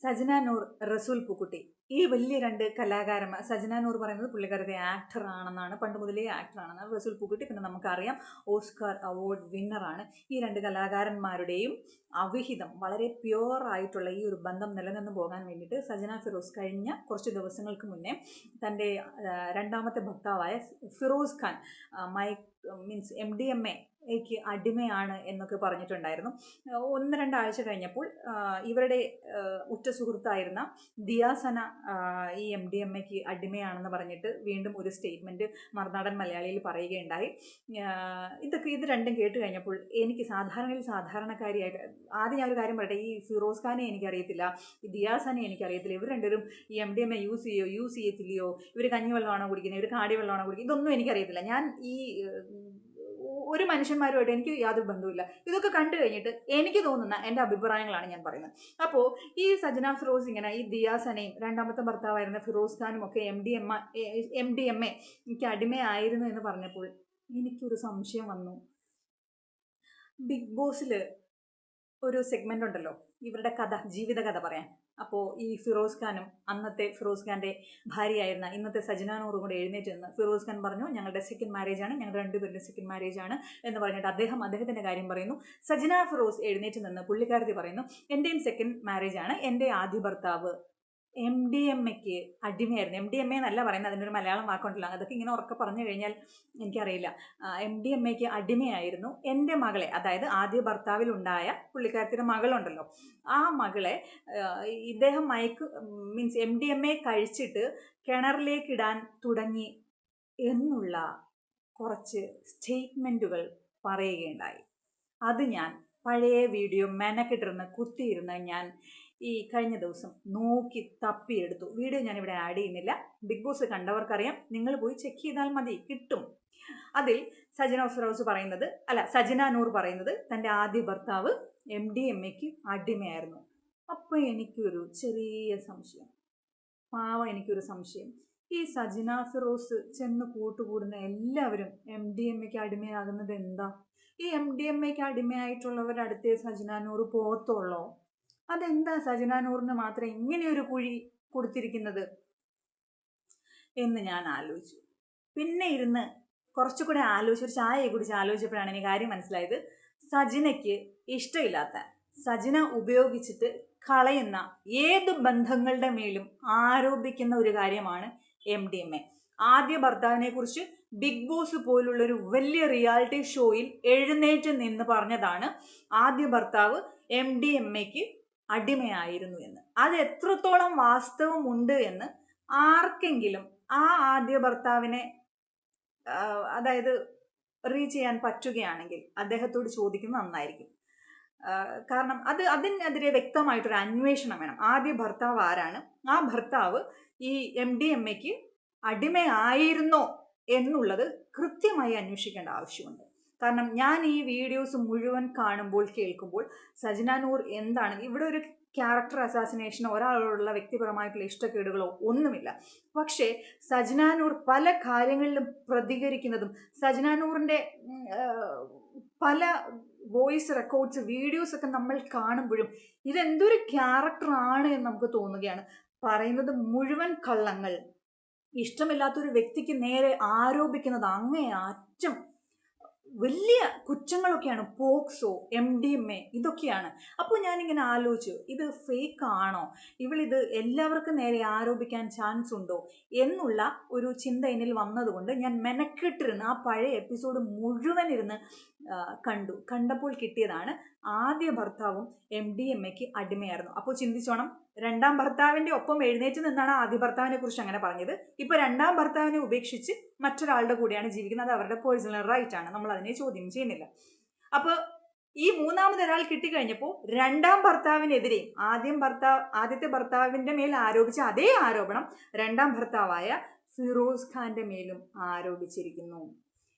സജന നൂർ, റസൂൽ പൂക്കുട്ടി, ഈ വലിയ രണ്ട് കലാകാരന്മാർ. സജന നൂർ പറയുന്നത് പുള്ളിക്കാരത്തെ ആക്ടർ ആണെന്നാണ്, പണ്ട് മുതലേ ആക്ടർ ആണെന്നാണ്. റസൂൽ പൂക്കുട്ടി പിന്നെ നമുക്കറിയാം ഓസ്കാർ അവാർഡ് വിന്നറാണ്. ഈ രണ്ട് കലാകാരന്മാരുടെയും അവിഹിതം, വളരെ പ്യുവർ ആയിട്ടുള്ള ഈ ഒരു ബന്ധം നിലനിന്ന് പോകാൻ വേണ്ടിയിട്ട് സജന ഫിറോസ് കഴിഞ്ഞ കുറച്ച് ദിവസങ്ങൾക്ക് മുന്നേ തൻ്റെ രണ്ടാമത്തെ ഭർത്താവായ ഫിറോസ് ഖാൻ MDMA അടിമയാണ് എന്നൊക്കെ പറഞ്ഞിട്ടുണ്ടായിരുന്നു. 1-2 ആഴ്ച കഴിഞ്ഞപ്പോൾ ഇവരുടെ ഉറ്റ സുഹൃത്തായിരുന്ന ദിയാസന ഈ MDMA അടിമയാണെന്ന് പറഞ്ഞിട്ട് വീണ്ടും ഒരു സ്റ്റേറ്റ്മെൻറ്റ് മറുനാടൻ മലയാളിയിൽ പറയുകയുണ്ടായി. ഇത് രണ്ടും കേട്ട് കഴിഞ്ഞപ്പോൾ എനിക്ക് സാധാരണക്കാരിയായിട്ട് ആദ്യം ഞാൻ ഒരു കാര്യം പറയട്ടെ. ഈ ഫിറോസ് ഖാനെ എനിക്കറിയത്തില്ല, ഈ ദിയാസനെ എനിക്കറിയത്തില്ല. ഇവർ രണ്ടുപേരും ഈ MDMA യൂസ് ചെയ്യത്തില്ലയോ, ഇവർ കഞ്ഞിവെള്ളമാണോ കുടിക്കുന്നത്, ഇവർ കാടിവെള്ളമാണോ കുടിക്കുന്നത്, ഇതൊന്നും എനിക്കറിയത്തില്ല. ഞാൻ ഈ ഒരു മനുഷ്യന്മാരുമായിട്ട് എനിക്ക് യാതൊരു ബന്ധവുമില്ല. ഇതൊക്കെ കണ്ടു കഴിഞ്ഞിട്ട് എനിക്ക് തോന്നുന്ന എൻ്റെ അഭിപ്രായങ്ങളാണ് ഞാൻ പറയുന്നത്. അപ്പോൾ ഈ സജന ഫിറോസ് ഇങ്ങനെ ഈ ദിയാസനയും രണ്ടാമത്തെ ഭർത്താവായിരുന്ന ഫിറോസ് ഖാനും ഒക്കെ MDMA എനിക്ക് അടിമയായിരുന്നു എന്ന് പറഞ്ഞപ്പോൾ എനിക്കൊരു സംശയം വന്നു. ബിഗ് ബോസിൽ ഒരു സെഗ്മെൻ്റ് ഉണ്ടല്ലോ, ഇവരുടെ ജീവിത കഥ പറയാൻ. അപ്പോൾ ഈ ഫിറോസ് ഖാനും അന്നത്തെ ഫിറോസ് ഖാൻ്റെ ഭാര്യയായിരുന്ന ഇന്നത്തെ സജന നൂറും കൂടെ എഴുന്നേറ്റ് നിന്ന് ഫിറോസ് ഖാൻ പറഞ്ഞു, ഞങ്ങളുടെ സെക്കൻഡ് മാരേജ് ആണ്, ഞങ്ങളുടെ രണ്ടുപേരുടെ സെക്കൻഡ് മാരേജ് ആണ് എന്ന് പറഞ്ഞിട്ട് അദ്ദേഹത്തിൻ്റെ കാര്യം പറയുന്നു. സജന ഫിറോസ് എഴുന്നേറ്റ് നിന്ന് പുള്ളിക്കാരത്തി പറയുന്നു, എൻ്റെയും സെക്കൻഡ് മാരേജ് ആണ്, എൻ്റെ ആദ്യ ഭർത്താവ് MDMA അടിമയായിരുന്നു. MDMA എന്നല്ല പറയുന്നത്, അതിൻ്റെ ഒരു മലയാളം വാക്കുണ്ടല്ലോ, അതൊക്കെ ഇങ്ങനെ ഉറക്കെ പറഞ്ഞു കഴിഞ്ഞാൽ എനിക്കറിയില്ല. MDMA അടിമയായിരുന്നു. എൻ്റെ മകളെ, അതായത് ആദ്യ ഭർത്താവിലുണ്ടായ പുള്ളിക്കാരത്തിൻ്റെ മകളുണ്ടല്ലോ, ആ മകളെ ഇദ്ദേഹം MDMA കഴിച്ചിട്ട് കിണറിലേക്കിടാൻ തുടങ്ങി എന്നുള്ള കുറച്ച് സ്റ്റേറ്റ്മെൻറ്റുകൾ പറയുകയുണ്ടായി. അത് ഞാൻ പഴയ വീഡിയോ മെനക്കിട്ടിരുന്ന് കുത്തിയിരുന്ന് ഞാൻ ഈ കഴിഞ്ഞ ദിവസം നോക്കി തപ്പിയെടുത്തു. വീഡിയോ ഞാനിവിടെ ആഡ് ചെയ്യുന്നില്ല, ബിഗ് ബോസ് കണ്ടവർക്കറിയാം, നിങ്ങൾ പോയി ചെക്ക് ചെയ്താൽ മതി, കിട്ടും. അതിൽ സജന നൂർ പറയുന്നത് തൻ്റെ ആദ്യ ഭർത്താവ് MDMA അടിമയായിരുന്നു. അപ്പോൾ എനിക്കൊരു ചെറിയ സംശയം, എനിക്കൊരു സംശയം, ഈ സജന ഫിറോസ് ചെന്ന് കൂട്ടുകൂടുന്ന എല്ലാവരും MDMA അടിമയാകുന്നത് എന്താ? ഈ MDMA അടിമയായിട്ടുള്ളവരുടെ അടുത്തേ സജന നൂർ പോകത്തുള്ളോ? അതെന്താ സജന നൂറിന് മാത്രം ഇങ്ങനെയൊരു കുഴി കൊടുത്തിരിക്കുന്നത് എന്ന് ഞാൻ ആലോചിച്ചു. പിന്നെ ഇരുന്ന് കുറച്ചുകൂടെ ആലോചിച്ച്, ഒരു ചായ കുടിച്ച് ആലോചിച്ചപ്പോഴാണ് എനിക്ക് കാര്യം മനസ്സിലായത്. സജനയ്ക്ക് ഇഷ്ടമില്ലാത്ത, സജന ഉപയോഗിച്ചിട്ട് കളയുന്ന ഏത് ബന്ധങ്ങളുടെ മേലും ആരോപിക്കുന്ന ഒരു കാര്യമാണ് MDMA. ആദ്യ ഭർത്താവിനെ കുറിച്ച് ബിഗ് ബോസ് പോലുള്ളൊരു വലിയ റിയാലിറ്റി ഷോയിൽ എഴുന്നേറ്റ് നിന്ന് പറഞ്ഞതാണ് ആദ്യ ഭർത്താവ് MDMA അടിമയായിരുന്നു എന്ന്. അത് എത്രത്തോളം വാസ്തവമുണ്ട് എന്ന് ആർക്കെങ്കിലും ആ ആദ്യ ഭർത്താവിനെ അതായത് റീച്ച് ചെയ്യാൻ പറ്റുകയാണെങ്കിൽ അദ്ദേഹത്തോട് ചോദിക്കുന്നത് നന്നായിരിക്കും. കാരണം അതിനെതിരെ വ്യക്തമായിട്ടൊരു അന്വേഷണം വേണം. ആദ്യ ഭർത്താവ് ആരാണ്, ആ ഭർത്താവ് ഈ MDMA അടിമയായിരുന്നോ എന്നുള്ളത് കൃത്യമായി അന്വേഷിക്കേണ്ട ആവശ്യമുണ്ട്. കാരണം ഞാൻ ഈ വീഡിയോസ് മുഴുവൻ കാണുമ്പോൾ കേൾക്കുമ്പോൾ സജന നൂർ എന്താണ്, ഇവിടെ ഒരു ക്യാരക്ടർ അസാസിനേഷനോ ഒരാളോടുള്ള വ്യക്തിപരമായിട്ടുള്ള ഇഷ്ടക്കേടുകളോ ഒന്നുമില്ല. പക്ഷേ സജന നൂർ പല കാര്യങ്ങളിലും പ്രതികരിക്കുന്നതും സജന നൂറിൻ്റെ പല വോയിസ് റെക്കോർഡ്സ് വീഡിയോസ് ഒക്കെ നമ്മൾ കാണുമ്പോഴും ഇതെന്തൊരു ക്യാരക്ടറാണ് എന്ന് നമുക്ക് തോന്നുകയാണ്. പറയുന്നത് മുഴുവൻ കള്ളങ്ങൾ, ഇഷ്ടമില്ലാത്തൊരു വ്യക്തിക്ക് നേരെ ആരോപിക്കുന്നത് അങ്ങേയറ്റം വലിയ കുറ്റങ്ങളൊക്കെയാണ്. പോക്സോ, MDMA ഇതൊക്കെയാണ്. അപ്പോൾ ഞാനിങ്ങനെ ആലോചിച്ചു, ഇത് ഫേക്ക് ആണോ, ഇവളിത് എല്ലാവർക്കും നേരെ ആരോപിക്കാൻ ചാൻസ് ഉണ്ടോ എന്നുള്ള ഒരു ചിന്ത എന്നിൽ വന്നതുകൊണ്ട് ഞാൻ മെനക്കെട്ടിരുന്ന് ആ പഴയ എപ്പിസോഡ് മുഴുവൻ ഇരുന്ന് കണ്ടപ്പോൾ കിട്ടിയതാണ് ആദ്യ ഭർത്താവും MDMA അടിമയായിരുന്നു. അപ്പോൾ ചിന്തിച്ചോണം, രണ്ടാം ഭർത്താവിൻ്റെ ഒപ്പം എഴുന്നേറ്റ് നിന്നാണ് ആദ്യ ഭർത്താവിനെ കുറിച്ച് അങ്ങനെ പറഞ്ഞത്. ഇപ്പോൾ രണ്ടാം ഭർത്താവിനെ ഉപേക്ഷിച്ച് മറ്റൊരാളുടെ കൂടെയാണ് ജീവിക്കുന്നത്. അത് അവരുടെ പേഴ്സണൽ റൈറ്റ് ആണ്, നമ്മൾ അതിനെ ചോദ്യം ചെയ്യുന്നില്ല. അപ്പോൾ ഈ മൂന്നാമതൊരാൾ കിട്ടിക്കഴിഞ്ഞപ്പോൾ രണ്ടാം ഭർത്താവിനെതിരെയും ആദ്യത്തെ ഭർത്താവിൻ്റെ മേൽ ആരോപിച്ച അതേ ആരോപണം രണ്ടാം ഭർത്താവായ ഫിറോസ് ഖാൻ്റെ മേലും ആരോപിച്ചിരിക്കുന്നു.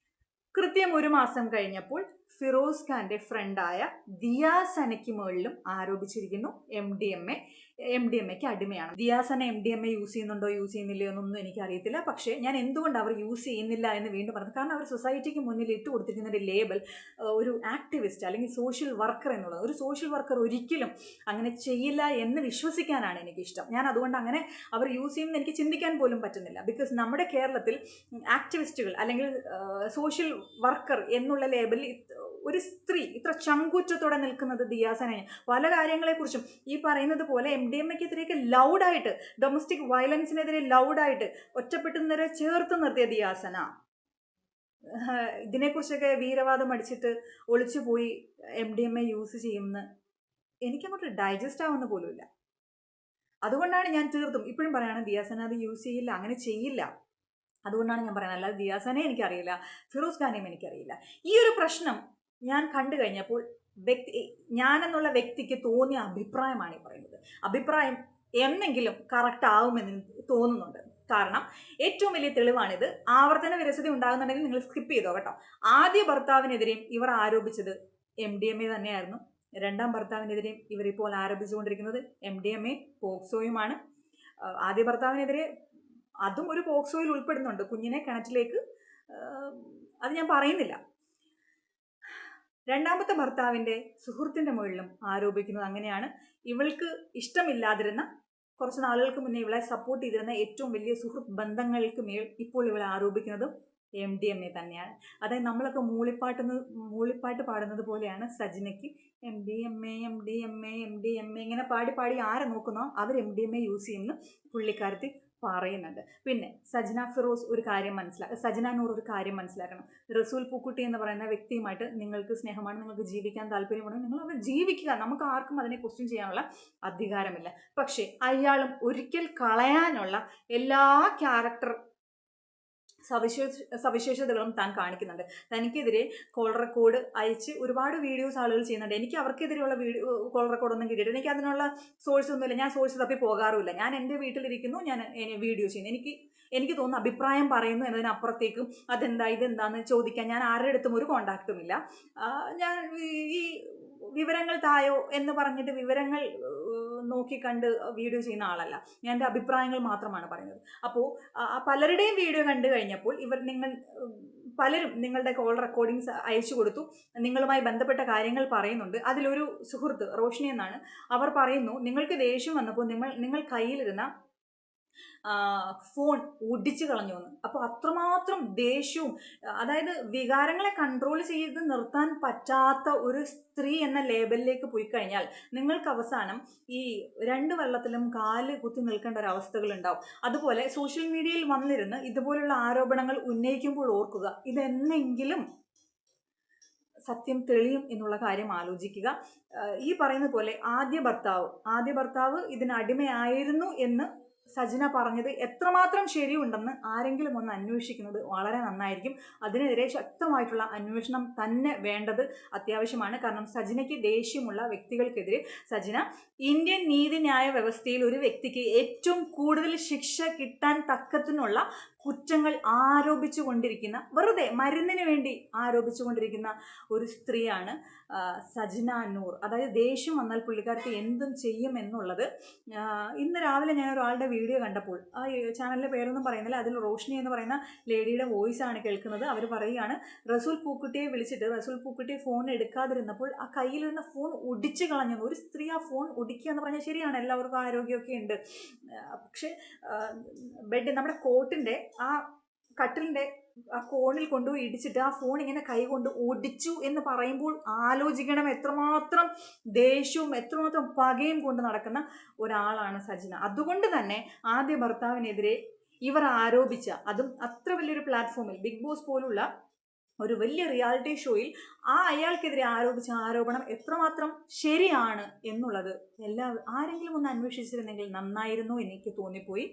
കൃത്യം 1 മാസം കഴിഞ്ഞപ്പോൾ ഫിറോസ് ഖാന്റെ ഫ്രണ്ടായ ദിയാസനയ്ക്ക് മുകളിലും ആരോപിച്ചിരിക്കുന്നു എം ഡി എം എക്ക് അടിമയാണ്. Diya Sana M D M A use ചെയ്യുന്നുണ്ടോ യൂസ് ചെയ്യുന്നില്ലയോ എന്നൊന്നും എനിക്കറിയത്തില്ല. പക്ഷേ ഞാൻ എന്തുകൊണ്ട് അവർ യൂസ് ചെയ്യുന്നില്ല എന്ന് വീണ്ടും പറഞ്ഞു. കാരണം അവർ സൊസൈറ്റിക്ക് മുന്നിൽ ഇട്ട് കൊടുത്തിരിക്കുന്ന ഒരു ലേബൽ ഒരു ആക്ടിവിസ്റ്റ് അല്ലെങ്കിൽ സോഷ്യൽ വർക്കർ എന്നുള്ളത്. ഒരു സോഷ്യൽ വർക്കർ ഒരിക്കലും അങ്ങനെ ചെയ്യില്ല എന്ന് വിശ്വസിക്കാനാണ് എനിക്കിഷ്ടം. ഞാൻ അതുകൊണ്ട് അങ്ങനെ അവർ യൂസ് ചെയ്യുമെന്ന് എനിക്ക് ചിന്തിക്കാൻ പോലും പറ്റുന്നില്ല. ബിക്കോസ് നമ്മുടെ കേരളത്തിൽ ആക്ടിവിസ്റ്റുകൾ അല്ലെങ്കിൽ സോഷ്യൽ വർക്കർ എന്നുള്ള ലേബലിൽ ഒരു സ്ത്രീ ഇത്ര ചങ്കൂറ്റത്തോടെ നിൽക്കുന്നത് ദിയാസനയാണ്. പല കാര്യങ്ങളെക്കുറിച്ചും ഈ പറയുന്നത് പോലെ എം ഡി എം എക്കെതിരെയൊക്കെ ലൗഡായിട്ട്, ഡൊമസ്റ്റിക് വയലൻസിനെതിരെ ലൗഡായിട്ട് ഒറ്റപ്പെട്ടുന്നവരെ ചേർത്ത് നിർത്തിയ ദിയാസന ഇതിനെക്കുറിച്ചൊക്കെ വീരവാദം അടിച്ചിട്ട് ഒളിച്ചു പോയി M D M A use ചെയ്യുമെന്ന് എനിക്കങ്ങോട്ട് ഡൈജസ്റ്റ് ആവുന്ന പോലുമില്ല. അതുകൊണ്ടാണ് ഞാൻ തീർത്തും ഇപ്പോഴും പറയാണ് ദിയാസന അത് യൂസ് ചെയ്യില്ല, അങ്ങനെ ചെയ്യില്ല. അതുകൊണ്ടാണ് ഞാൻ പറയുന്നത്. അല്ലാതെ ദിയാസനെ എനിക്കറിയില്ല, ഫിറോസ് ഖാനെയും എനിക്കറിയില്ല. ഈ ഒരു പ്രശ്നം ഞാൻ കണ്ടു കഴിഞ്ഞപ്പോൾ ഞാനെന്നുള്ള വ്യക്തിക്ക് തോന്നിയ അഭിപ്രായമാണ് ഈ പറയുന്നത്. അഭിപ്രായം എന്നെങ്കിലും കറക്റ്റ് ആവുമെന്ന് തോന്നുന്നുണ്ട്. കാരണം ഏറ്റവും വലിയ തെളിവാണിത്. ആവർത്തന വിരസത ഉണ്ടാകുന്നുണ്ടെങ്കിൽ നിങ്ങൾ സ്കിപ്പ് ചെയ്തോ കേട്ടോ. ആദ്യ ഭർത്താവിനെതിരെയും ഇവർ ആരോപിച്ചത് എം ഡി എം എ തന്നെയായിരുന്നു. രണ്ടാം ഭർത്താവിനെതിരെയും ഇവരിപ്പോൾ ആരോപിച്ചുകൊണ്ടിരിക്കുന്നത് എം ഡി എം എ പോക്സോയുമാണ്. ആദ്യ ഭർത്താവിനെതിരെ അതും ഒരു പോക്സോയിൽ ഉൾപ്പെടുന്നുണ്ട്, കുഞ്ഞിനെ കിണറ്റിലേക്ക്, അത് ഞാൻ പറയുന്നില്ല. രണ്ടാമത്തെ ഭർത്താവിൻ്റെ സുഹൃത്തിൻ്റെ മുകളിലും ആരോപിക്കുന്നത് അങ്ങനെയാണ്. ഇവൾക്ക് ഇഷ്ടമില്ലാതിരുന്ന, കുറച്ച് നാളുകൾക്ക് മുന്നേ ഇവളെ സപ്പോർട്ട് ചെയ്തിരുന്ന ഏറ്റവും വലിയ സുഹൃത്ത് ബന്ധങ്ങൾക്ക് മേൽ ഇപ്പോൾ ഇവളെ ആരോപിക്കുന്നതും എം ഡി എം എ തന്നെയാണ്. അതായത് നമ്മളൊക്കെ മൂളിപ്പാട്ട് പാടുന്നത് പോലെയാണ് സജിനയ്ക്ക് M D M A M D M A M D M A ഇങ്ങനെ പാടി ആരെ നോക്കുന്നോ അവർ M D M A use ചെയ്യുന്നു പുള്ളിക്കാരത്തി പറയുന്നുണ്ട്. പിന്നെ സജന നൂർ ഒരു കാര്യം മനസ്സിലാക്കണം. റസൂൽ പൂക്കുട്ടി എന്ന് പറയുന്ന വ്യക്തിയുമായിട്ട് നിങ്ങൾക്ക് സ്നേഹമാണ്, നിങ്ങൾക്ക് ജീവിക്കാൻ താല്പര്യമാണ്, നിങ്ങൾ അവർ ജീവിക്കുക. നമുക്ക് ആർക്കും അതിനെ ക്വസ്റ്റ്യൻ ചെയ്യാനുള്ള അധികാരമില്ല. പക്ഷേ അയാളും ഒരിക്കൽ കളയാനുള്ള എല്ലാ ക്യാരക്ടർ സവിശേഷതകളും താൻ കാണിക്കുന്നുണ്ട്. തനിക്കെതിരെ കോൾ റെക്കോർഡ് അയച്ച് ഒരുപാട് വീഡിയോസ് ആളുകൾ ചെയ്യുന്നുണ്ട്. എനിക്ക് അവർക്കെതിരെയുള്ള കോൾ റെക്കോർഡൊന്നും കിട്ടിയിട്ട് എനിക്ക് അതിനുള്ള സോഴ്സ് ഒന്നുമില്ല. ഞാൻ സോഴ്സ് തപ്പി പോകാറുമില്ല. ഞാൻ എൻ്റെ വീട്ടിലിരിക്കുന്നു, ഞാൻ വീഡിയോ ചെയ്യുന്നു. എനിക്ക് തോന്നുന്നു അഭിപ്രായം പറയുന്നു എന്നതിനപ്പുറത്തേക്കും ഇതെന്താന്ന് ചോദിക്കാൻ ഞാൻ ആരുടെ അടുത്തും ഒരു കോണ്ടാക്റ്റും ഇല്ല. ഞാൻ ഈ വിവരങ്ങൾ തായോ എന്ന് പറഞ്ഞിട്ട് വിവരങ്ങൾ നോക്കിക്കണ്ട് വീഡിയോ ചെയ്യുന്ന ആളല്ല. ഞാൻ എൻ്റെ അഭിപ്രായങ്ങൾ മാത്രമാണ് പറയുന്നത്. അപ്പോൾ പലരുടെയും വീഡിയോ കണ്ടു കഴിഞ്ഞപ്പോൾ പലരും നിങ്ങളുടെ കോൾ റെക്കോർഡിങ്സ് അയച്ചു കൊടുത്തു, നിങ്ങളുമായി ബന്ധപ്പെട്ട കാര്യങ്ങൾ പറയുന്നുണ്ട്. അതിലൊരു സുഹൃത്ത് റോഷിനി എന്നാണ്, അവർ പറയുന്നു നിങ്ങൾക്ക് ദേഷ്യം വന്നപ്പോൾ നിങ്ങൾ കയ്യിലിരുന്ന ഫോൺ ഒടിച്ചു കളഞ്ഞു എന്ന്. അപ്പോൾ അത്രമാത്രം ദേഷ്യവും, അതായത് വികാരങ്ങളെ കൺട്രോൾ ചെയ്ത് നിർത്താൻ പറ്റാത്ത ഒരു സ്ത്രീ എന്ന ലേബലിലേക്ക് പോയി കഴിഞ്ഞാൽ നിങ്ങൾക്ക് അവസാനം ഈ രണ്ട് വെള്ളത്തിലും കാല് കുത്തി നിൽക്കേണ്ട ഒരു അവസ്ഥകൾ ഉണ്ടാവും. അതുപോലെ സോഷ്യൽ മീഡിയയിൽ വന്നിരുന്ന് ഇതുപോലുള്ള ആരോപണങ്ങൾ ഉന്നയിക്കുമ്പോൾ ഓർക്കുക, ഇതെന്നെങ്കിലും സത്യം തെളിയും എന്നുള്ള കാര്യം ആലോചിക്കുക. ഈ പറയുന്ന പോലെ ആദ്യ ഭർത്താവ് ഇതിന് അടിമയായിരുന്നു എന്ന് സജന പറഞ്ഞത് എത്രമാത്രം ശരിയുണ്ടെന്ന് ആരെങ്കിലും ഒന്ന് അന്വേഷിക്കുന്നത് വളരെ നന്നായിരിക്കും. അതിനെതിരെ ശക്തമായിട്ടുള്ള അന്വേഷണം തന്നെ വേണ്ടത് അത്യാവശ്യമാണ്. കാരണം സജനയ്ക്ക് ദേഷ്യമുള്ള വ്യക്തികൾക്കെതിരെ സജന ഇന്ത്യൻ നീതിന്യായ വ്യവസ്ഥയിൽ ഒരു വ്യക്തിക്ക് ഏറ്റവും കൂടുതൽ ശിക്ഷ കിട്ടാൻ തക്കത്തിനുള്ള കുറ്റങ്ങൾ ആരോപിച്ചുകൊണ്ടിരിക്കുന്ന, വെറുതെ മരുന്നിന് വേണ്ടി ആരോപിച്ചുകൊണ്ടിരിക്കുന്ന ഒരു സ്ത്രീയാണ് സജന നൂർ. അതായത് ദേഷ്യം വന്നാൽ പുള്ളിക്കാരത്തി എന്തും ചെയ്യും എന്നുള്ളത്. ഇന്ന് രാവിലെ ഞാൻ ഒരാളുടെ വീഡിയോ കണ്ടപ്പോൾ, ആ ചാനലിൻ്റെ പേരൊന്നും പറയുന്നില്ല, അതിൽ റോഷിനി എന്ന് പറയുന്ന ലേഡിയുടെ വോയിസാണ് കേൾക്കുന്നത്. അവർ പറയുകയാണ്, റസൂൽ പൂക്കുട്ടിയെ വിളിച്ചിട്ട് റസൂൽ പൂക്കുട്ടി ഫോൺ എടുക്കാതിരുന്നപ്പോൾ ആ കയ്യിലിരുന്ന ഫോൺ ഒടിച്ചു കളഞ്ഞു. ഒരു സ്ത്രീ ആ ഫോൺ ഒടിക്കുക എന്ന് പറഞ്ഞാൽ ശരിയാണ്, എല്ലാവർക്കും ആരോഗ്യമൊക്കെ ഉണ്ട്. പക്ഷേ നമ്മുടെ കോട്ടിൻ്റെ ആ കട്ടിലിൻ്റെ ആ കോണിൽ കൊണ്ടുപോയി ഇടിച്ചിട്ട് ആ ഫോൺ ഇങ്ങനെ കൈകൊണ്ട് ഒടിച്ചു എന്ന് പറയുമ്പോൾ ആലോചിക്കണം എത്രമാത്രം ദേഷ്യവും എത്രമാത്രം പകയും കൊണ്ട് നടക്കുന്ന ഒരാളാണ് സജന. അതുകൊണ്ട് തന്നെ ആദ്യ ഭർത്താവിനെതിരെ ഇവർ ആരോപിച്ച, അതും അത്ര വലിയൊരു പ്ലാറ്റ്ഫോമിൽ, ബിഗ് ബോസ് പോലുള്ള ഒരു വലിയ റിയാലിറ്റി ഷോയിൽ അയാൾക്കെതിരെ ആരോപിച്ച ആരോപണം എത്രമാത്രം ശരിയാണ് എന്നുള്ളത് ആരെങ്കിലും ഒന്ന് അന്വേഷിച്ചിരുന്നെങ്കിൽ നന്നായിരുന്നു എനിക്ക് തോന്നിപ്പോയി.